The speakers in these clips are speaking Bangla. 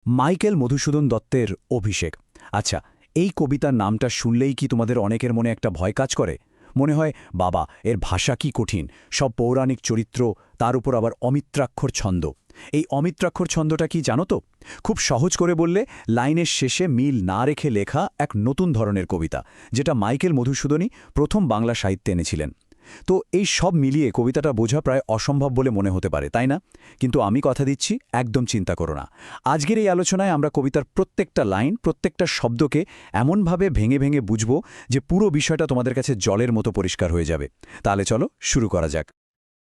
মাইকেল মধুসূদন দত্তের অভিষেক। আচ্ছা, এই কবিতার নামটা শুনলেই কি তোমাদের অনেকের মনে একটা ভয় কাজ করে? মনে হয় বাবা, এর ভাষা কি কঠিন, সব পৌরাণিক চরিত্র, তার উপর আবার অমিত্রাক্ষর ছন্দ। এই অমিত্রাক্ষর ছন্দটা কি জানো তো? খুব সহজ করে বললে, লাইনের শেষে মিল না রেখে লেখা এক নতুন ধরনের কবিতা, যেটা মাইকেল মধুসূদনই প্রথম বাংলা সাহিত্যে এনেছিলেন। তো এই সব মিলিয়ে কবিতাটা বোঝা প্রায় অসম্ভব বলে মনে হতে পারে, তাই না? কিন্তু আমি কথা দিচ্ছি, একদম চিন্তা করো না। আজকের এই আলোচনায় আমরা কবিতার প্রত্যেকটা লাইন, প্রত্যেকটা শব্দকে এমনভাবে ভেঙে ভেঙে বুঝব যে পুরো বিষয়টা তোমাদের কাছে জলের মতো পরিষ্কার হয়ে যাবে। তাহলে চলো শুরু করা যাক।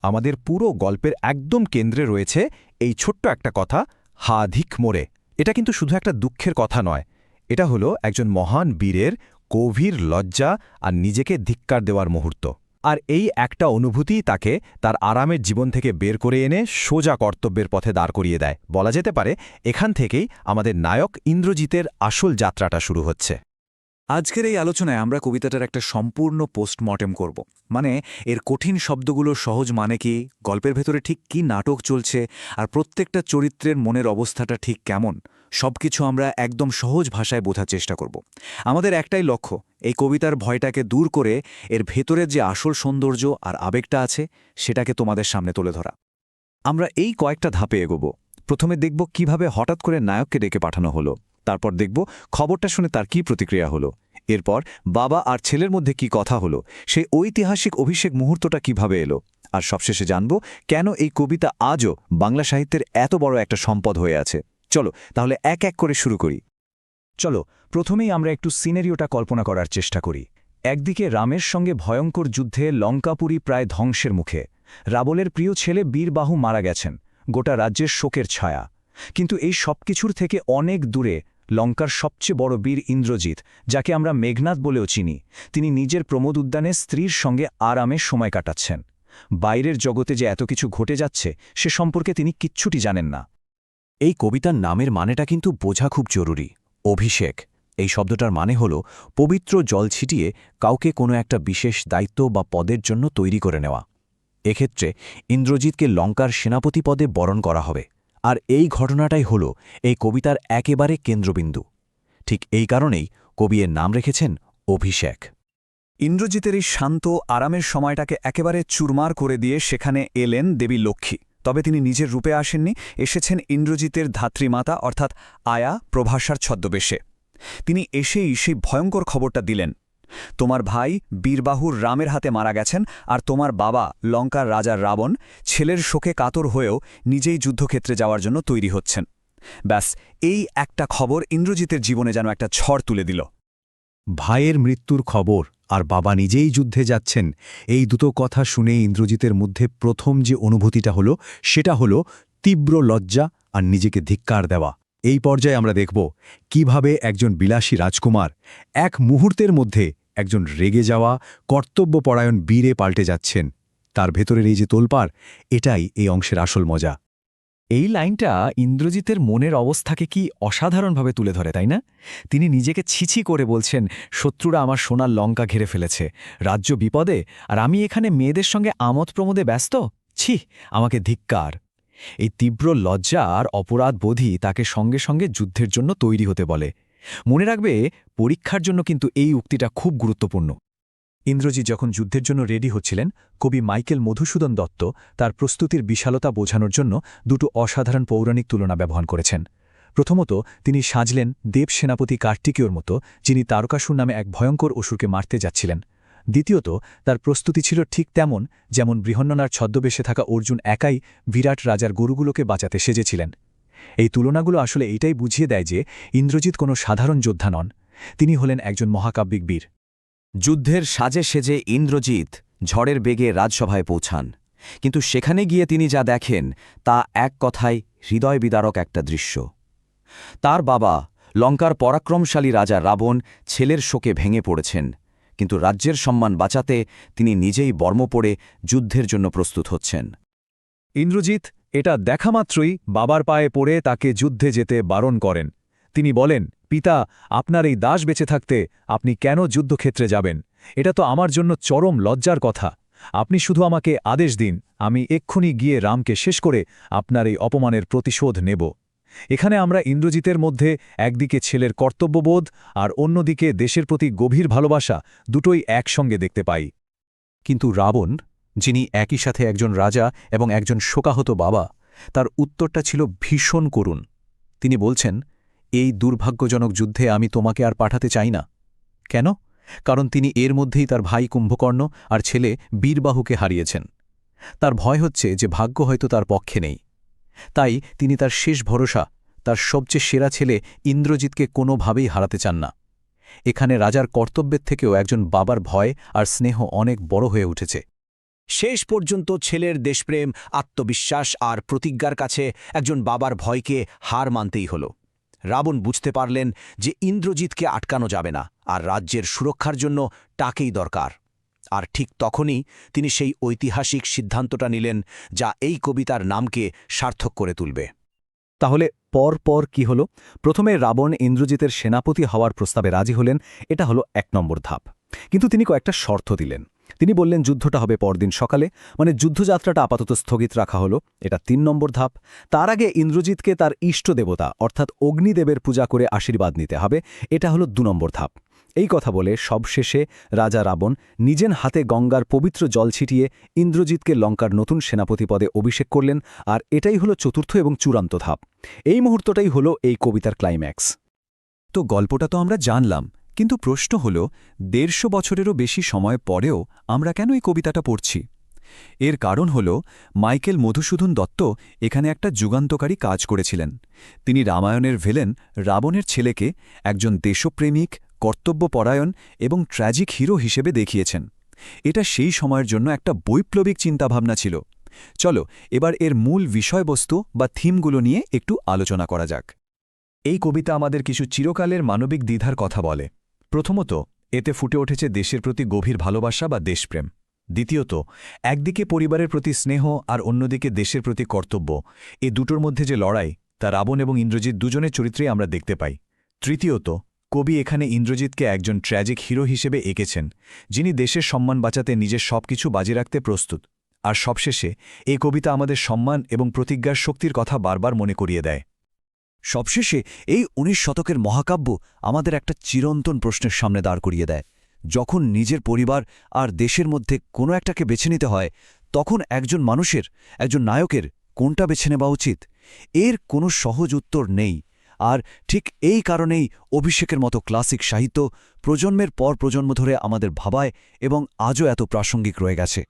আমাদের পুরো গল্পের একদম কেন্দ্রে রয়েছে এই ছোট্ট একটা কথা, হা ধিক মোরে। এটা কিন্তু শুধু একটা দুঃখের কথা নয়, এটা হলো একজন মহান বীরের গভীর লজ্জা আর নিজেকে ধিক্কার দেওয়ার মুহূর্ত। আর এই একটা অনুভূতিই তাকে তার আরামের জীবন থেকে বের করে এনে সোজা কর্তব্যের পথে দাঁড় করিয়ে দেয়। বলা যেতে পারে এখান থেকেই আমাদের নায়ক ইন্দ্রজিতের আসল যাত্রাটা শুরু হচ্ছে। আজকের এই আলোচনায় আমরা কবিতাটার একটা সম্পূর্ণ পোস্টমর্টেম করব। মানে এর কঠিন শব্দগুলো সহজ মানে কি, গল্পের ভেতরে ঠিক কি নাটক চলছে, আর প্রত্যেকটা চরিত্রের মনের অবস্থাটা ঠিক কেমন, সবকিছু আমরা একদম সহজ ভাষায় বোঝার চেষ্টা করব। আমাদের একটাই লক্ষ্য, এই কবিতার ভয়টাকে দূর করে এর ভেতরের যে আসল সৌন্দর্য আর আবেগটা আছে সেটাকে তোমাদের সামনে তুলে ধরা। আমরা এই কয়েকটা ধাপে এগোবো। প্রথমে দেখব কিভাবে হঠাৎ করে নায়ককে ডেকে পাঠানো হলো। তারপর দেখব খবরটা শুনে তার কী প্রতিক্রিয়া হলো। এরপর বাবা আর ছেলের মধ্যে কি কথা হলো, সেই ঐতিহাসিক অভিষেক মুহূর্তটা কিভাবে এলো। আর সবশেষে জানব কেন এই কবিতা আজও বাংলা সাহিত্যের এত বড় একটা সম্পদ হয়ে আছে। চলো তাহলে এক এক করে শুরু করি। চলো প্রথমেই আমরা একটু সিনারিওটা কল্পনা করার চেষ্টা করি। একদিকে রামের সঙ্গে ভয়ঙ্কর যুদ্ধে লঙ্কাপুরী প্রায় ধ্বংসের মুখে, রাবণের প্রিয় ছেলে বীরবাহু মারা গেছেন, গোটা রাজ্যের শোকের ছায়া। কিন্তু এই সব কিছুর থেকে অনেক দূরে লঙ্কার সবচেয়ে বড় বীর ইন্দ্রজিৎ, যাকে আমরা মেঘনাদ বলেও চিনি। তিনি নিজের প্রমোদ উদ্যানে স্ত্রীর সঙ্গে আরামে সময় কাটাচ্ছেন। বাইরের জগতে যে এত কিছু ঘটে যাচ্ছে সে সম্পর্কে তিনি কিচ্ছুটি জানেন না। এই কবিতার নামের মানেটা কিন্তু বোঝা খুব জরুরি। অভিষেক, এই শব্দটার মানে হল পবিত্র জল ছিটিয়ে কাউকে কোনো একটা বিশেষ দায়িত্ব বা পদের জন্য তৈরি করে নেওয়া। এক্ষেত্রে ইন্দ্রজিৎকে লঙ্কার সেনাপতি পদে বরণ করা হবে। আর এই ঘটনাটাই হল এই কবিতার একেবারে কেন্দ্রবিন্দু। ঠিক এই কারণেই কবি এর নাম রেখেছেন অভিষেক। ইন্দ্রজিতের এই শান্ত আরামের সময়টাকে একেবারে চুরমার করে দিয়ে সেখানে এলেন দেবী লক্ষ্মী। তবে তিনি নিজের রূপে আসেননি, এসেছেন ইন্দ্রজিতের ধাত্রীমাতা অর্থাৎ আয়া প্রভাষার ছদ্মবেশে। তিনি এসেই সেই ভয়ঙ্কর খবরটা দিলেন, তোমার ভাই বীরবাহুর রামের হাতে মারা গেছেন, আর তোমার বাবা লঙ্কার রাজা রাবণ ছেলের শোকে কাতর হয়েও নিজেই যুদ্ধক্ষেত্রে যাওয়ার জন্য তৈরি হচ্ছেন। ব্যাস, এই একটা খবর ইন্দ্রজিতের জীবনে যেন একটা ঝড় তুলে দিল। ভাইয়ের মৃত্যুর খবর আর বাবা নিজেই যুদ্ধে যাচ্ছেন, এই দুটো কথা শুনে ইন্দ্রজিতের মধ্যে প্রথম যে অনুভূতিটা হলো সেটা হলো তীব্র লজ্জা আর নিজেকে ধিক্কার দেওয়া। এই পর্যায়ে আমরা দেখব কিভাবে একজন বিলাসী রাজকুমার এক মুহূর্তের মধ্যে একজন রেগে যাওয়া কর্তব্যপরায়ণ বীরে পাল্টে যাচ্ছেন। তার ভেতরের এই যে তোলপাড়, এটাই এই অংশের আসল মজা। এই লাইনটা ইন্দ্রজিতের মনের অবস্থাকে কি অসাধারণভাবে তুলে ধরে, তাই না? তিনি নিজেকে ছিছি করে বলছেন, শত্রুরা আমার সোনার লঙ্কা ঘিরে ফেলেছে, রাজ্য বিপদে, আর আমি এখানে মেয়েদের সঙ্গে আমোদ প্রমোদে ব্যস্ত। ছি, আমাকে ধিক্কার। এই তীব্র লজ্জা আর অপরাধ বোধই তাকে সঙ্গে সঙ্গে যুদ্ধের জন্য তৈরি হতে বলে। মনে রাখবে, পরীক্ষার জন্য কিন্তু এই উক্তিটা খুব গুরুত্বপূর্ণ। ইন্দ্রজিৎ যখন যুদ্ধের জন্য রেডি হচ্ছিলেন, কবি মাইকেল মধুসূদন দত্ত তার প্রস্তুতির বিশালতা বোঝানোর জন্য দুটো অসাধারণ পৌরাণিক তুলনা ব্যবহার করেছেন। প্রথমত, তিনি সাজলেন দেব সেনাপতি কার্তিকেয়র মতো, যিনি তারকাসুর নামে এক ভয়ঙ্কর অসুরকে মারতে যাচ্ছিলেন। দ্বিতীয়ত, তার প্রস্তুতি ছিল ঠিক তেমন যেমন বৃহন্ননার ছদ্মবেশে থাকা অর্জুন একাই বিরাট রাজার গরুগুলোকে বাঁচাতে সেজেছিলেন। এই তুলনাগুলো আসলে এইটাই বুঝিয়ে দেয় যে ইন্দ্রজিৎ কোনো সাধারণ যোদ্ধা নন, তিনি হলেন একজন মহাকাব্যিক বীর। যুদ্ধের সাজে সেজে ইন্দ্রজিৎ ঝড়ের বেগে রাজসভায় পৌঁছান, কিন্তু সেখানে গিয়ে তিনি যা দেখেন তা এক কথায় হৃদয় বিদারক একটা দৃশ্য। তার বাবা লঙ্কার পরাক্রমশালী রাজা রাবণ ছেলের শোকে ভেঙে পড়েছেন, কিন্তু রাজ্যের সম্মান বাঁচাতে তিনি নিজেই বর্ম পরে যুদ্ধের জন্য প্রস্তুত হচ্ছেন। ইন্দ্রজিৎ এটা দেখামাত্রই বাবার পায়ে পড়ে তাকে যুদ্ধে যেতে বারণ করেন। তিনি বলেন, পিতা, আপনার এই দাস বেঁচে থাকতে আপনি কেন যুদ্ধক্ষেত্রে যাবেন? এটা তো আমার জন্য চরম লজ্জার কথা। আপনি শুধু আমাকে আদেশ দিন, আমি এক্ষুনি গিয়ে রামকে শেষ করে আপনার এই অপমানের প্রতিশোধ নেব। এখানে আমরা ইন্দ্রজিতের মধ্যে একদিকে ছেলের কর্তব্যবোধ আর অন্যদিকে দেশের প্রতি গভীর ভালোবাসা দুটোই একসঙ্গে দেখতে পাই। কিন্তু রাবণ, যিনি একই সাথে একজন রাজা এবং একজন শোকাহত বাবা, তার উত্তরটা ছিল ভীষণ করুণ। তিনি বলছেন, এই দুর্ভাগ্যজনক যুদ্ধে আমি তোমাকে আর পাঠাতে চাই না। কেন? কারণ তিনি এর মধ্যেই তার ভাই কুম্ভকর্ণ আর ছেলে বীরবাহুকে হারিয়েছেন। তার ভয় হচ্ছে যে ভাগ্য হয়তো তার পক্ষে নেই। তাই তিনি তার শেষ ভরসা, তার সবচেয়ে সেরা ছেলে ইন্দ্রজিৎকে কোনোভাবেই হারাতে চান না। এখানে রাজার কর্তব্যের থেকেও একজন বাবার ভয় আর স্নেহ অনেক বড় হয়ে উঠেছে। শেষ পর্যন্ত ছেলের দেশপ্রেম, আত্মবিশ্বাস আর প্রতিজ্ঞার কাছে একজন বাবার ভয়কে হার মানতেই হল। রাবণ বুঝতে পারলেন যে ইন্দ্রজিৎকে আটকানো যাবে না, আর রাজ্যের সুরক্ষার জন্য তাকেই দরকার। আর ঠিক তখনই তিনি সেই ঐতিহাসিক সিদ্ধান্তটা নিলেন, যা এই কবিতার নামকে সার্থক করে তুলবে। তাহলে পর কি হল? প্রথমে রাবণ ইন্দ্রজিতের সেনাপতি হওয়ার প্রস্তাবে রাজি হলেন, এটা হলো 1 নম্বর ধাপ। কিন্তু তিনি কয়েকটা শর্ত দিলেন। তিনি বললেন যুদ্ধটা হবে পরদিন সকালে, মানে যুদ্ধযাত্রাটা আপাতত স্থগিত রাখা হলো, এটা 3 নম্বর ধাপ। তার আগে ইন্দ্রজিৎকে তার ইষ্ট দেবতা অর্থাৎ অগ্নিদেবের পূজা করে আশীর্বাদ নিতে হবে, এটা হলো 2 নম্বর ধাপ। এই কথা বলে সবশেষে রাজা রাবণ নিজের হাতে গঙ্গার পবিত্র জল ছিটিয়ে ইন্দ্রজিৎকে লঙ্কার নতুন সেনাপতি পদে অভিষেক করলেন, আর এটাই হলো চতুর্থ এবং চূড়ান্ত ধাপ। এই মুহূর্তটাই হলো এই কবিতার ক্লাইম্যাক্স। তো গল্পটা তো আমরা জানলাম, কিন্তু প্রশ্ন হল 150 বছরেরও বেশি সময় পরেও আমরা কেন এই কবিতাটা পড়ছি? এর কারণ হল মাইকেল মধুসূদন দত্ত এখানে একটা যুগান্তকারী কাজ করেছিলেন। তিনি রামায়ণের ভিলেন রাবণের ছেলেকে একজন দেশপ্রেমিক, কর্তব্যপরায়ণ এবং ট্র্যাজিক হিরো হিসেবে দেখিয়েছেন। এটা সেই সময়ের জন্য একটা বৈপ্লবিক চিন্তাভাবনা ছিল। চলো এবার এর মূল বিষয়বস্তু বা থিমগুলো নিয়ে একটু আলোচনা করা যাক। এই কবিতা আমাদের কিছু চিরকালের মানবিক দ্বিধার কথা বলে। প্রথমত, এতে ফুটে উঠেছে দেশের প্রতি গভীর ভালোবাসা বা দেশপ্রেম। দ্বিতীয়ত, একদিকে পরিবারের প্রতি স্নেহ আর অন্যদিকে দেশের প্রতি কর্তব্য, এ দুটোর মধ্যে যে লড়াই, তা রাবণ এবং ইন্দ্রজিৎ দুজনের চরিত্রেই আমরা দেখতে পাই। তৃতীয়ত, কবি এখানে ইন্দ্রজিৎকে একজন ট্র্যাজিক হিরো হিসেবে এঁকেছেন, যিনি দেশের সম্মান বাঁচাতে নিজের সবকিছু বাজি রাখতে প্রস্তুত। আর সবশেষে এই কবিতা আমাদের সম্মান এবং প্রতিজ্ঞার শক্তির কথা বারবার মনে করিয়ে দেয়। সবশেষে এই 19 শতকের মহাকাব্য আমাদের একটা চিরন্তন প্রশ্নের সামনে দাঁড় করিয়ে দেয়। যখন নিজের পরিবার আর দেশের মধ্যে কোনো একটাকে বেছে নিতে হয়, তখন একজন মানুষের, একজন নায়কের কোনটা বেছে নেওয়া উচিত? এর কোনো সহজ উত্তর নেই। আর ঠিক এই কারণেই অভিষেকের মতো ক্লাসিক সাহিত্য প্রজন্মের পর প্রজন্ম ধরে আমাদের ভাবায় এবং আজও এত প্রাসঙ্গিক রয়ে গেছে।